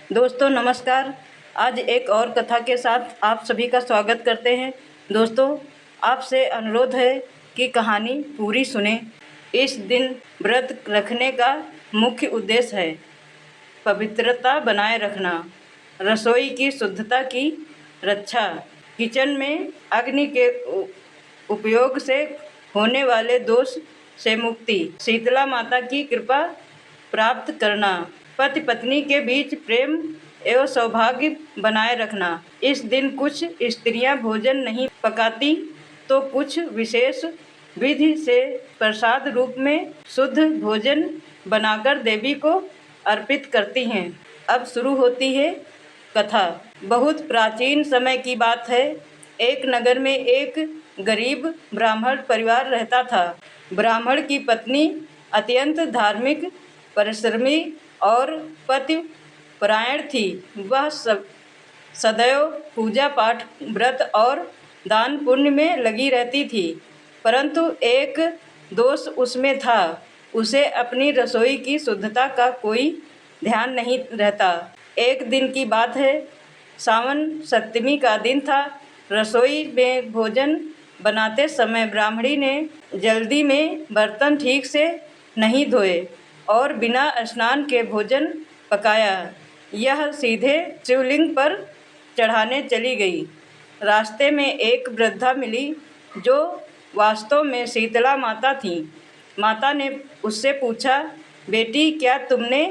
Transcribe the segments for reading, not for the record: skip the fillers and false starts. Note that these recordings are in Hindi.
दोस्तों नमस्कार। आज एक और कथा के साथ आप सभी का स्वागत करते हैं। दोस्तों, आपसे अनुरोध है कि कहानी पूरी सुने। इस दिन व्रत रखने का मुख्य उद्देश्य है पवित्रता बनाए रखना, रसोई की शुद्धता की रक्षा, किचन में अग्नि के उपयोग से होने वाले दोष से मुक्ति, शीतला माता की कृपा प्राप्त करना, पति पत्नी के बीच प्रेम एवं सौभाग्य बनाए रखना। इस दिन कुछ स्त्रियां भोजन नहीं पकाती तो कुछ विशेष विधि से प्रसाद रूप में शुद्ध भोजन बनाकर देवी को अर्पित करती हैं। अब शुरू होती है कथा। बहुत प्राचीन समय की बात है। एक नगर में एक गरीब ब्राह्मण परिवार रहता था। ब्राह्मण की पत्नी अत्यंत धार्मिक, परिश्रमी और पति परायण थी। वह सदैव पूजा पाठ, व्रत और दान पुण्य में लगी रहती थी, परंतु एक दोष उसमें था। उसे अपनी रसोई की शुद्धता का कोई ध्यान नहीं रहता। एक दिन की बात है, सावन सप्तमी का दिन था। रसोई में भोजन बनाते समय ब्राह्मणी ने जल्दी में बर्तन ठीक से नहीं धोए और बिना स्नान के भोजन पकाया। यह सीधे शिवलिंग पर चढ़ाने चली गई। रास्ते में एक वृद्धा मिली जो वास्तव में शीतला माता थी। माता ने उससे पूछा, बेटी, क्या तुमने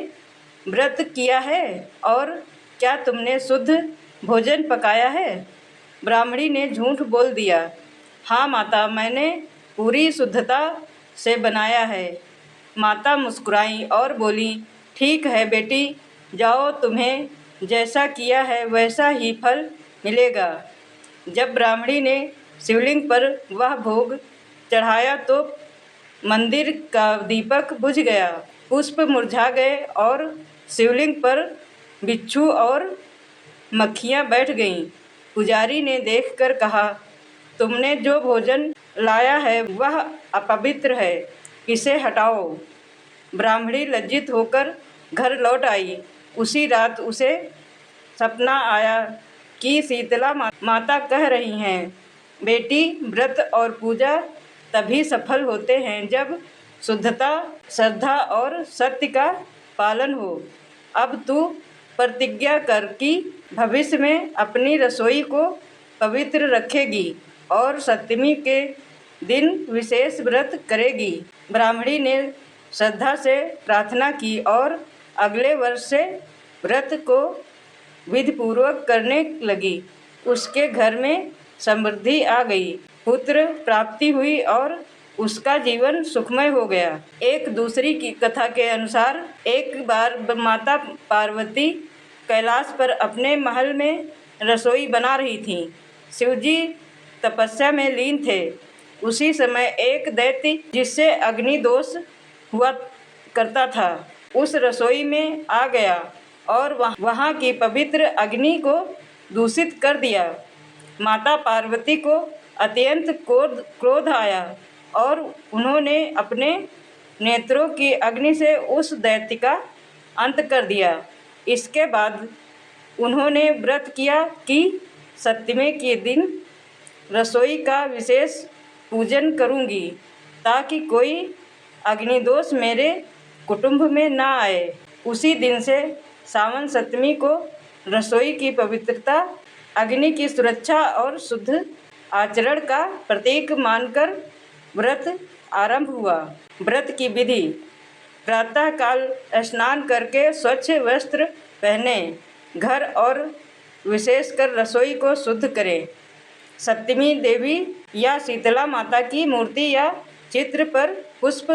व्रत किया है और क्या तुमने शुद्ध भोजन पकाया है? ब्राह्मणी ने झूठ बोल दिया। हाँ माता, मैंने पूरी शुद्धता से बनाया है। माता मुस्कुराई और बोली, ठीक है बेटी, जाओ, तुम्हें जैसा किया है वैसा ही फल मिलेगा। जब ब्राह्मणी ने शिवलिंग पर वह भोग चढ़ाया तो मंदिर का दीपक बुझ गया, पुष्प मुरझा गए और शिवलिंग पर बिच्छू और मक्खियाँ बैठ गईं। पुजारी ने देखकर कहा, तुमने जो भोजन लाया है वह अपवित्र है, इसे हटाओ। ब्राह्मणी लज्जित होकर घर लौट आई। उसी रात उसे सपना आया कि शीतला माता कह रही हैं, बेटी, व्रत और पूजा तभी सफल होते हैं जब शुद्धता, श्रद्धा और सत्य का पालन हो। अब तू प्रतिज्ञा कर कि भविष्य में अपनी रसोई को पवित्र रखेगी और सप्तमी के दिन विशेष व्रत करेगी। ब्राह्मणी ने श्रद्धा से प्रार्थना की और अगले वर्ष से व्रत को विधिपूर्वक करने लगी। उसके घर में समृद्धि आ गई, पुत्र प्राप्ति हुई और उसका जीवन सुखमय हो गया। एक दूसरी की कथा के अनुसार एक बार माता पार्वती कैलाश पर अपने महल में रसोई बना रही थीं। शिवजी तपस्या में लीन थे। उसी समय एक दैत्य, जिससे अग्नि दोष हुआ करता था, उस रसोई में आ गया और वहाँ की पवित्र अग्नि को दूषित कर दिया। माता पार्वती को अत्यंत क्रोध आया और उन्होंने अपने नेत्रों की अग्नि से उस दैत्य का अंत कर दिया। इसके बाद उन्होंने व्रत किया कि सप्तमी के दिन रसोई का विशेष पूजन करूंगी ताकि कोई अग्निदोष मेरे कुटुंब में ना आए। उसी दिन से सावन सप्तमी को रसोई की पवित्रता, अग्नि की सुरक्षा और शुद्ध आचरण का प्रतीक मानकर व्रत आरंभ हुआ। व्रत की विधि: प्रातःकाल स्नान करके स्वच्छ वस्त्र पहने, घर और विशेषकर रसोई को शुद्ध करें। सप्तमी देवी या शीतला माता की मूर्ति या चित्र पर पुष्प,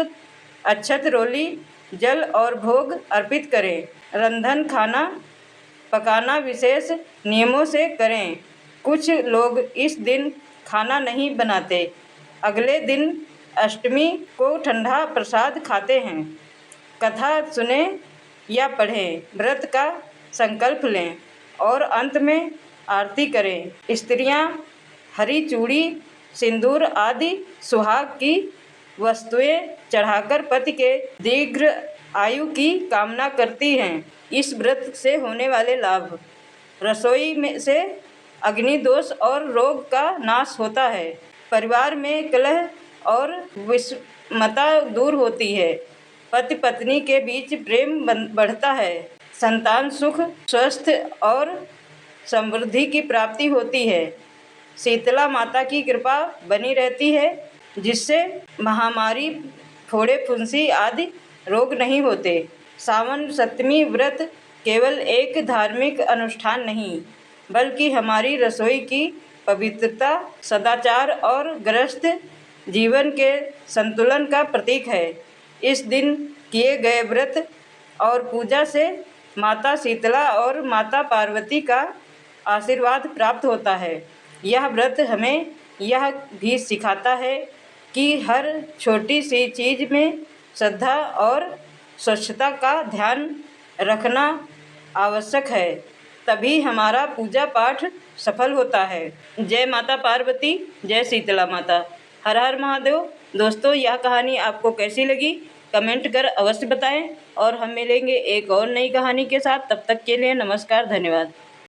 अक्षत, रोली, जल और भोग अर्पित करें। रंधन, खाना पकाना विशेष नियमों से करें। कुछ लोग इस दिन खाना नहीं बनाते, अगले दिन अष्टमी को ठंडा प्रसाद खाते हैं। कथा सुने या पढ़ें, व्रत का संकल्प लें और अंत में आरती करें। स्त्रियां हरी चूड़ी, सिंदूर आदि सुहाग की वस्तुएं चढ़ाकर पति के दीर्घ आयु की कामना करती हैं। इस व्रत से होने वाले लाभ। रसोई में से अग्नि दोष और रोग का नाश होता है। परिवार में कलह और विषमता दूर होती है। पति पत्नी के बीच प्रेम बढ़ता है। संतान सुख, स्वास्थ्य और समृद्धि की प्राप्ति होती है। शीतला माता की कृपा बनी रहती है, जिससे महामारी, फोड़े फुंसी आदि रोग नहीं होते। सावन सप्तमी व्रत केवल एक धार्मिक अनुष्ठान नहीं, बल्कि हमारी रसोई की पवित्रता, सदाचार और गृहस्थ जीवन के संतुलन का प्रतीक है। इस दिन किए गए व्रत और पूजा से माता शीतला और माता पार्वती का आशीर्वाद प्राप्त होता है। यह व्रत हमें यह भी सिखाता है कि हर छोटी सी चीज़ में श्रद्धा और स्वच्छता का ध्यान रखना आवश्यक है, तभी हमारा पूजा पाठ सफल होता है। जय माता पार्वती, जय शीतला माता। हर हर महादेव। दोस्तों, यह कहानी आपको कैसी लगी कमेंट कर अवश्य बताएं और हम मिलेंगे एक और नई कहानी के साथ। तब तक के लिए नमस्कार, धन्यवाद।